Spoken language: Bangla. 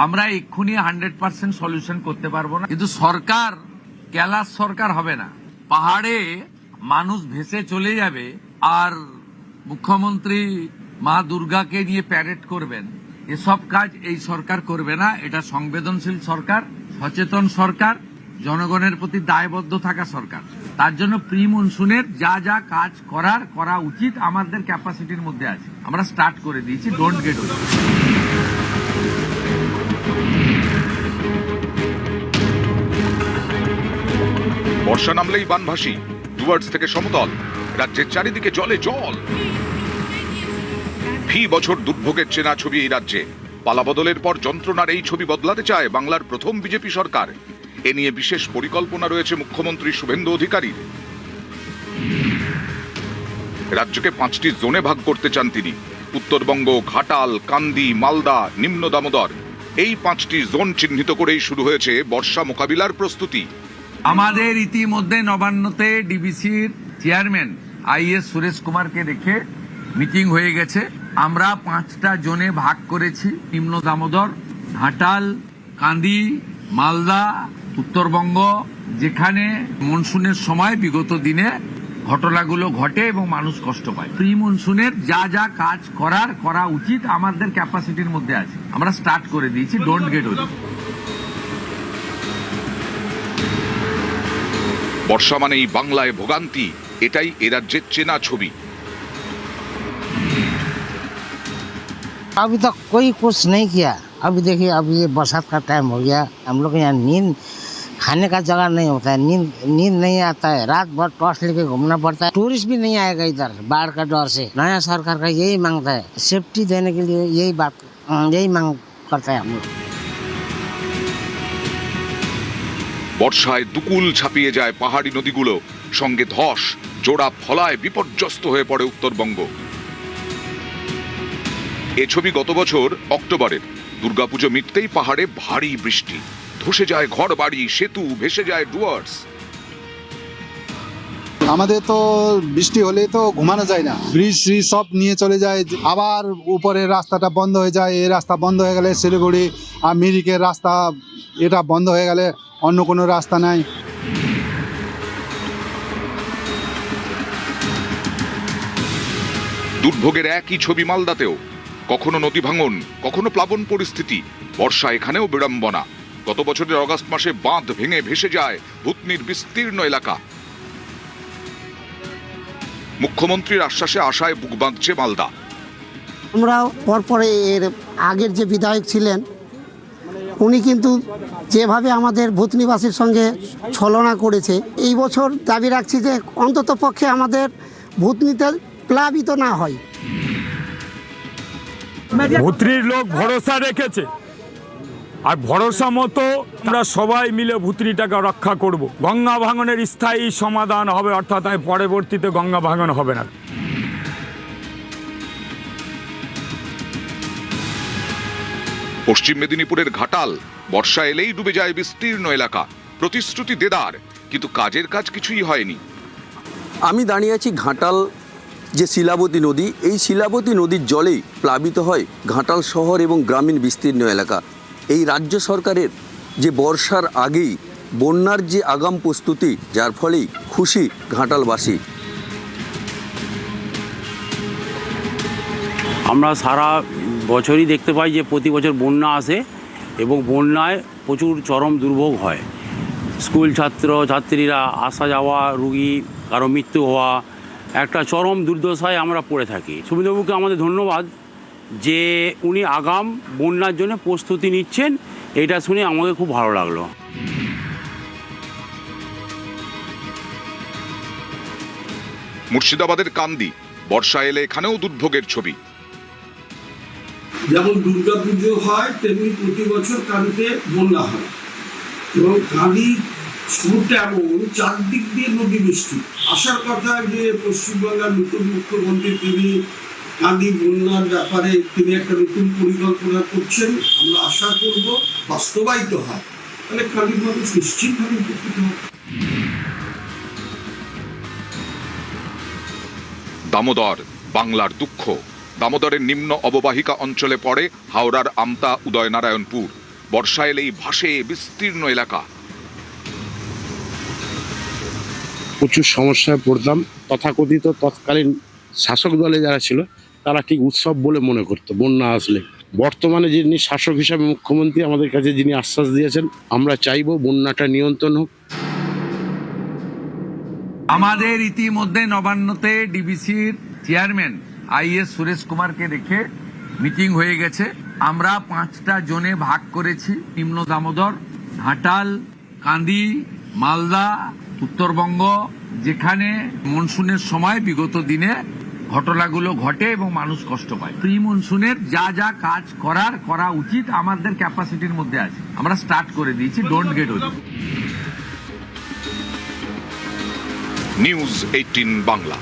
আমরা এক্ষুনি 100% সলিউশন করতে পারবো না, কিন্তু সরকার ক্যালাস সরকার হবে না। পাহাড়ে মানুষ ভেসে চলে যাবে আর মুখ্যমন্ত্রী মা দুর্গাকে নিয়ে প্যারেড করবেন, এসব কাজ এই সরকার করবে না। এটা সংবেদনশীল সরকার, সচেতন সরকার, জনগণের প্রতি দায়বদ্ধ থাকা সরকার। তার জন্য প্রি মনসুনের যা যা কাজ করা উচিত আমাদের ক্যাপাসিটির মধ্যে আছে, আমরা স্টার্ট করে দিয়েছি। ডোন্ট গেট ওয়ারি। বর্ষা নামলেই বানভাসী, ডুয়ার্স থেকে সমতল, রাজ্যের চারিদিকে জলে জল। ফি বছর দুর্ভোগের চেনা ছবি এই রাজ্যে। পালাবদলের পর যন্ত্রণার এই ছবি বদলাতে চায় বাংলার প্রথম বিজেপি সরকার। এ নিয়ে বিশেষ পরিকল্পনা রয়েছে মুখ্যমন্ত্রী শুভেন্দু অধিকারীর। রাজ্যকে 5টি জোনে ভাগ করতে চান তিনি। উত্তরবঙ্গ, ঘাটাল, কান্দি, মালদা, নিম্ন দামোদর, এই 5টি জোন চিহ্নিত করেই শুরু হয়েছে বর্ষা মোকাবিলার প্রস্তুতি। আমাদের ইতিমধ্যে নবান্নতে ডিবিসির চেয়ারম্যান আইএস সুরেশ কুমারকে রেখে মিটিং হয়ে গেছে। আমরা 5টা জোনে ভাগ করেছি। নিম্ন দামোদর, ঘাটাল, কান্দি, মালদা, উত্তরবঙ্গ, যেখানে মনসুনের সময় বিগত দিনে ঘটনাগুলো ঘটে এবং মানুষ কষ্ট পায়। প্রি মনসুনের যা যা কাজ করা উচিত আমাদের ক্যাপাসিটির মধ্যে আছে, আমরা স্টার্ট করে দিয়েছি। ডোন্ট গেট ওয়ারি। বর্ষা মানেই বাংলায় ভোগান্তি, এটাই এ রাজ্যের চেনা ছবি। अभी तक कोई कुछ नहीं किया। अभी देखिए, अभी ये बरसात का टाइम हो गया, हम लोग यहाँ नींद खाने का जगह नहीं होता है, नींद नहीं आता है, रात भर टॉर्च लेके घूमना पड़ता है। टूरिस्ट भी नहीं आएगा इधर बाढ़ का डर से। नया सरकार का यही मांगता है, सेफ्टी देने के लिए यही मांग करता है हम लोग। বর্ষায় দুকুল ছাপিয়ে যায় পাহাড়ি নদীগুলো, সঙ্গে ধস, জোড়া ফলায় বিপর্যস্ত হয়ে পড়ে উত্তরবঙ্গ। এ ছবি গত বছর অক্টোবরের। দুর্গাপুজো মিটতেই পাহাড়ে ভারী বৃষ্টি, ধসে যায় ঘর বাড়ি, সেতু, ভেসে যায় ডুয়ার্স। আমাদের তো বৃষ্টি হলে তো ঘুমানো যায় না, ব্রিজ সব নিয়ে চলে যায়। আবার উপরের রাস্তাটা বন্ধ হয়ে যায়। এই রাস্তা বন্ধ হয়ে গেলে শিলিগুড়ি আর মিরিকের রাস্তা, এটা বন্ধ হয়ে গেলে অন্য কোনো রাস্তা নাই। দুর্ভোগের একই ছবি মালদাতেও। কখনো নদী ভাঙন, কখনো প্লাবন পরিস্থিতি। বর্ষা এখানেও বিড়ম্বনা। গত বছরের অগাস্ট মাসে বাঁধ ভেঙে ভেসে যায় ভূতনির বিস্তীর্ণ এলাকা। মুখ্যমন্ত্রীর আশ্বাসে আশায় বুক বাঁধছে মালদা। আমরা পরপরে এর আগের যে বিধায়ক ছিলেন, উনি কিন্তু যেভাবে আমাদের ভূতনিবাসীর সঙ্গে ছলনা করেছে, এই বছর দাবি রাখছি যে অন্তত পক্ষে আমাদের ভূতনিতে প্লাবিত না হয়। ভূতনির লোক ভরসা রেখেছে, আর ভরসা মতো আমরা সবাই মিলে ভূতনিটাকে রক্ষা করব। গঙ্গা ভাঙনের স্থায়ী সমাধান হবে, অর্থাৎ পরবর্তীতে গঙ্গা ভাঙন হবে না। পশ্চিম মেদিনীপুরের ঘাটাল, বর্ষা এলেই ডুবে যায় বিস্তীর্ণ এলাকা। প্রতিশ্রুতি দেদার, কিন্তু কাজের কাজ কিছুই হয়নি। আমি দাঁড়িয়ে আছি ঘাটাল যে শিলাবতী নদী, এই শিলাবতী নদীর জলেই প্লাবিত হয় ঘাটাল শহর এবং গ্রামীণ বিস্তীর্ণ এলাকা। এই রাজ্য সরকারের যে বর্ষার আগেই বন্যার যে আগাম প্রস্তুতি, যার ফলেই খুশি ঘাটালবাসী। আমরা সারা বছরই দেখতে পাই যে প্রতি বছর বন্যা আসে এবং বন্যায় প্রচুর চরম দুর্ভোগ হয়। স্কুল ছাত্রীরা আসা যাওয়া, রুগী কারো মৃত্যু হওয়া, একটা চরম দুর্দশায় আমরা পড়ে থাকি। সুবিধাবাবুকে আমাদের ধন্যবাদ যে উনি আগাম বন্যার জন্য প্রস্তুতি নিচ্ছেন, এটা শুনে আমাদের খুব ভালো লাগলো। মুর্শিদাবাদের কান্দি, বর্ষা এলে এখানেও দুর্ভোগের ছবি। যেমন দুর্গাপুজো হয় তেমনি প্রতি বছর কান্দিতে বন্যা হয়, এবং কান্দি শুরুটা এমন চারদিক দিয়ে নদী বৃষ্টি। আসার কথা যে পশ্চিমবাংলার নতুন মুখ্যমন্ত্রী তিনি কান্দি বন্যার ব্যাপারে তিনি একটা নতুন পরিকল্পনা করছেন। আমরা আশা করব বাস্তবায়িত হয়, তাহলে কান্দির মানুষ নিশ্চিতভাবে উপকৃত হবে। দামোদর, বাংলার দুঃখ। দামোদরের নিম্ন অববাহিকা অঞ্চলে পড়ে হাওড়ার আমতা, উদয়নারায়ণপুর। বর্ষা এলেই ভাসে বিস্তীর্ণ এলাকা। প্রচুর সমস্যায় পড়তাম। তথাকথিত তৎকালীন শাসক দলে যারা ছিল তারা ঠিক উৎসব বলে মনে করতো বন্যা আসলে। বর্তমানে যিনি শাসক হিসাবে মুখ্যমন্ত্রী আমাদের কাছে যিনি আশ্বাস দিয়েছেন, আমরা চাইবো বন্যাটা নিয়ন্ত্রণ হোক। আমাদের ইতিমধ্যে নবান্নতে ডিবিসির চেয়ারম্যান আইএস সুরেশ কুমারকে রেখে মিটিং হয়ে গেছে। আমরা 5টা জোনে ভাগ করেছি: নিম্ন দামোদর, ঘাটাল, কান্দি, মালদা, উত্তরবঙ্গ, যেখানে মনসুনের সময় বিগত দিনে ঘটনাগুলো ঘটে এবং মানুষ কষ্ট পায়। প্রি মনসুনের যা যা কাজ করা উচিত আমাদের ক্যাপাসিটির মধ্যে আছে, আমরা স্টার্ট করে দিয়েছি। Don't get over. News 18 Bangla.